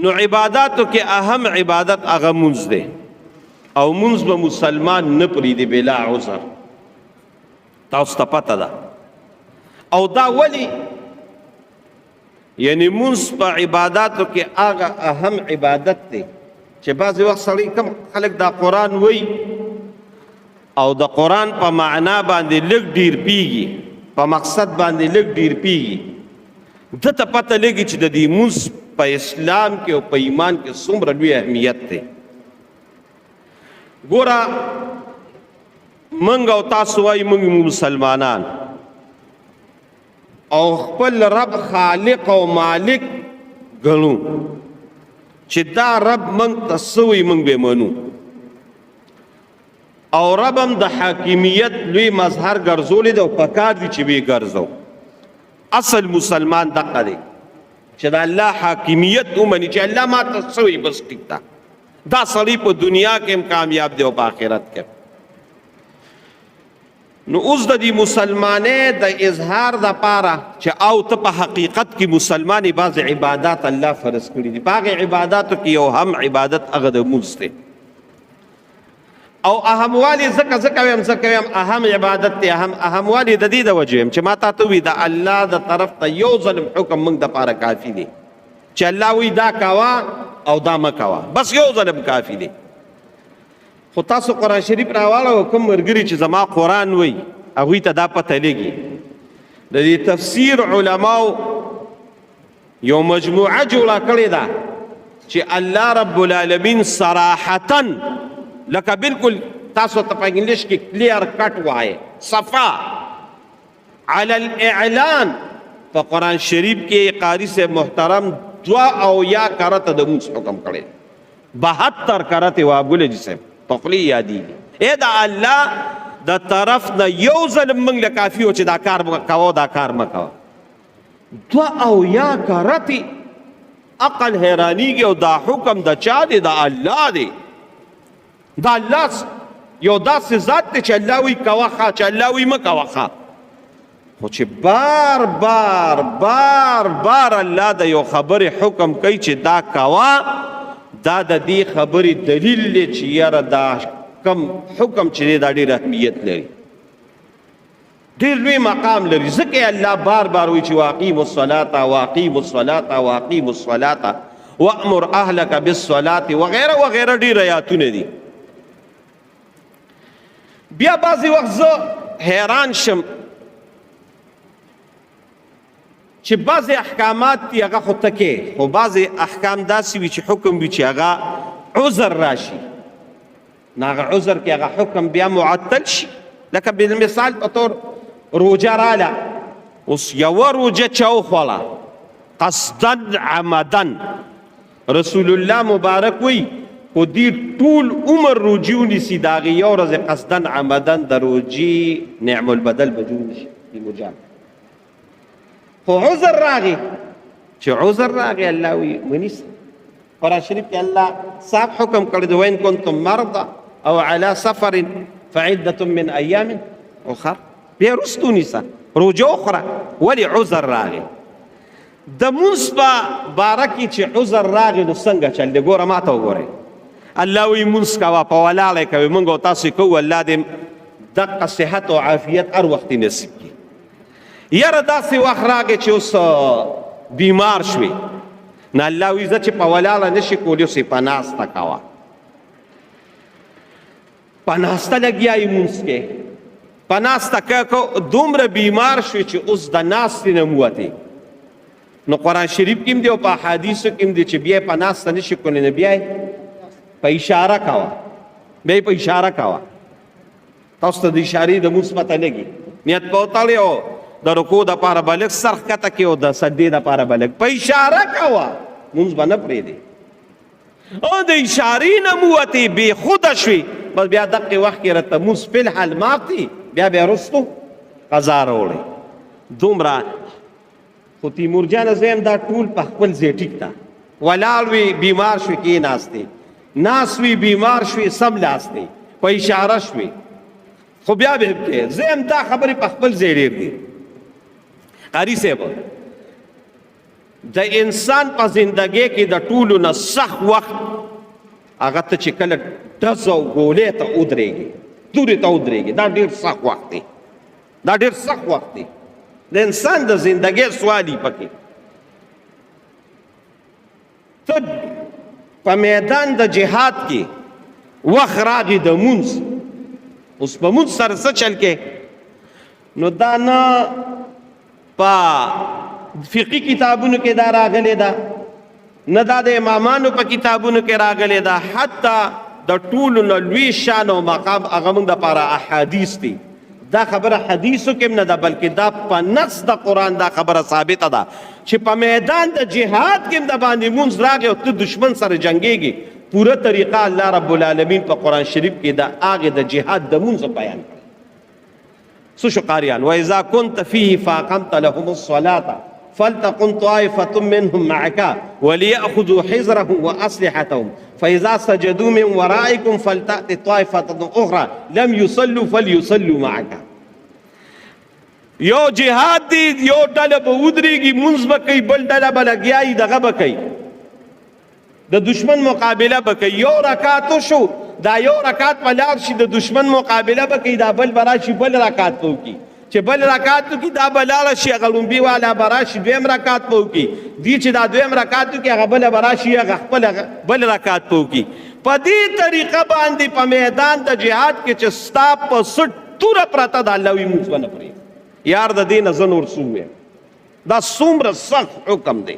نو عباداتو کې اهم عبادت هغه مونځ دی او مونځ به مسلمان نه پرېږدي بلا عذر. تاسو ته پته ده او دا ولی یعنی مونځ په عباداتو کې هغه اهم عبادت دی چې بعضې وخت سړی کم خلک دا قرآن وی او د قرآن په معنا باندې لږ ډیر پیږي، په مقصد باندې لږ ډیر پیږي، ده ته پته لګي چې د دې مونځ په اسلام کې او په ایمان کې څومره لوی اهمیت دی. ګوره موږ او تاسو وایي موږ مسلمانان او خپل رب خالق او مالک ګڼو چې دا رب موږ ته څه وایي موږ به منو، او رب هم د حاکمیت لوی مظهر ګرځولی دی او پکار دي چې ویې ګرځو. اصل مسلمان دقه دی چې د الله حاکمیت ومني چې الله ما ته څه وایي بس ټیک ده. دا سړی په دنیا کې هم کامیاب دی او په آخرت کې. نو اوس د دې مسلمانۍ د اظهار دپاره چې او ته په حقیقت کې مسلمان یې، بعضې عبادات الله فرض کړي دي. په هغې عباداتو کې یو هم عبادت هغه د مونځ دی او اهموالی ځکه ویم اهم عبادت دی. اهموالی د دې د وجې یم چې ما تا ته وي د الله د طرف ته یو ظلم حکم موږ دپاره کافي دی چې الله وی دا کوه او دا مه کوه، بس یو ظلم کافي دی. خو تاسو قرآن شریف راواړوه، کوم ملګري چې زما قرآن وی هغوی ته دا پته لګي. د دې تفسیر علماو یو مجموعه جوړه کړې ده چې الله رب العالمین صراحتاً لکه بالکل تاسو ته په انګلیش کې کلیر کټ وایي صفا علی الاعلان په قرآن شریف کې قاری صاحب محترم 72 کرته د مونځ حکم کړی، 72 کرته وابګل جی صاحب په خولې یادېږي. ای د الله د طرف نه یو ظلم موږ له کافي و چې دا کار کوه دا کار مه کوه. 72 کرتې عقل حیرانېږي او دا حکم د چا دی؟ د الله دی. دا الله یو داسې ذات دی چې الله وی کوه ښه، چې الله وی مه کوه ښه. خو چې بار بار بار بار الله د یو خبرې حکم کوي چې دا کوه، دا د دې خبرې دلیل دی چې یاره دا کم حکم چې دی دا ډېر اهمیت لري، ډېر لوی مقام لري. ځکه الله بار بار وایي چې واقیموا الصلاة واقیموا الصلاة واقیموا الصلاة وامر اهلک بالصلاة وغیره وغیره ډېر آیاتونه دي. بیا بعضې وخت زه حیران شم چې بعضې احکامات دي هغه خو ته کې، خو بعضې احکام داسې وي چې حکم وي چې هغه عذر راشي، نو هغه عذر کې هغه حکم بیا معطل شي. لکه بالمثال په طور روجه راله، اوس یوه روجه چا وخوړه قصدن عمدن، رسول الله مبارک وی خو دې ټول عمر روجي ونیسي د هغې یو ورځې قصدن عمدن د روجي نعم البدل به جوړ نشي مجاب. خو عذر راغی، چې عذر راغی الله وی ونیسه. قرآن شریف کې الله صاحب حکم کړی دی وین کنتم مرضى او علی سفر فعدة من ایام اخر، بیا وروسته ونیسه روجه وخوره. ولې عذر راغی؟ د مونځ په باره کې چې عذر راغی نو څنګه چل دی؟ ګوره ما ته وګورئ، الله وی مونځ کوه په ولاړه کوي، موږ او تاسو کوو، الله دې دقه صحت او عافیت هر وخت نصیب کړي. یاره داسې وخت راغی چې اوس بیمار شوې، نو الله وی زه چې په ولاړه نشي کولی اوس یې په ناسته کوه. په ناسته لګیا یې مونځ کې، په ناسته که دومره بیمار شوې چې اوس د ناستې نه ووتې، نو قرآن شریف کې هم دی او په احادیثو کې هم دی چې بیا یې په ناسته نشي کولی نو بیا یې په اشاره کوه، بیا یې په اشاره کوه. تاسو ته د اشارې د مونځ پته لګي، نیت په وتړې او د رکوع دپاره به لږ سر ښکته کړې او د سجدې دپاره به لږ په اشاره کوه، مونځ به نه پرېږدې. او د اشارې نه مو وتې بېخوده شوې، بس بیا دقې وخت کې راته مونځ فلحال مات دی، بیا وروستو قضا راوړئ. دومره خو تیمورجانه زه یم دا ټول په خپل ځای ټیک ده. ولاړ وي بیمار شوې کېناستې، ناست وي بیمار شوې سملاستې، په اشاره شوې، خو بیا به کې زه یم دا خبرې په خپل ځای ډېر دي. قاري صاحب د انسان په زندګۍ کې د ټولو نه سخت وخت هغه ته چې کله ډز او ګولې ته ودرېږي، تورې ته ودرېږي، دا ډېر سخت وخت دی، دا ډېر سخت وخت دی. د انسان د زندګۍ سوال پکې ته په میدان د جهاد کې وخت راغی د مونځ، اوس په مونځ سره څه چل کې؟ نو دا نه په فقهي کتابونو کې دا راغلی ده، نه دا د امامانو په کتابونو کې راغلی ده، حتی د ټولو نه لوی شان او مقام هغه موږ دپاره احادیث دي. دا خبره حدیثو کې نه ده بلکې دا په نص د قرآن دا خبره ثابته ده چې په میدان د جهاد کې د باندې مونځ راغی او ته دشمن سره جنګېږي. پوره طریقه الله رب العالمین په قرآن شریف کې د هغې د جهاد د مونځ بیان کړی. څه شو قاریان؟ وإذا كنت فيه فأقمت لهم الصلاة فلتقم طائفة منهم معك وليأخذوا حذرهم وأسلحتهم فإذا سجدوا من ورائكم فلتأت طائفة أخرى لم يصلوا فليصلوا معك. یو جهاد دی، یو ډله به ودرېږي مونځ به کوي، بل ډله به لګیایي دغه به کوي، د دشمن مقابله به کوي. یو رکعت وشو، دا یو رکعت په لار شي د دشمن مقابله به کوي، دا بل به راشي بل رکعت به وکړي، چې بل رکعت وکړي دا به لاړه شي هغه لومبي والا به راشي دویم رکعت به وکړي، دی چې دا دویم رکعت وکړي هغه بله به راشي هغه خپل بل رکعت به وکړي. په دې طریقه باندې په میدان د جهاد کې چې ستا په سټ توره پرته ده الله وي مونځ به نه پرېږدي. یار د دې نه زه نور څه ووایم؟ دا څومره سخت حکم دی.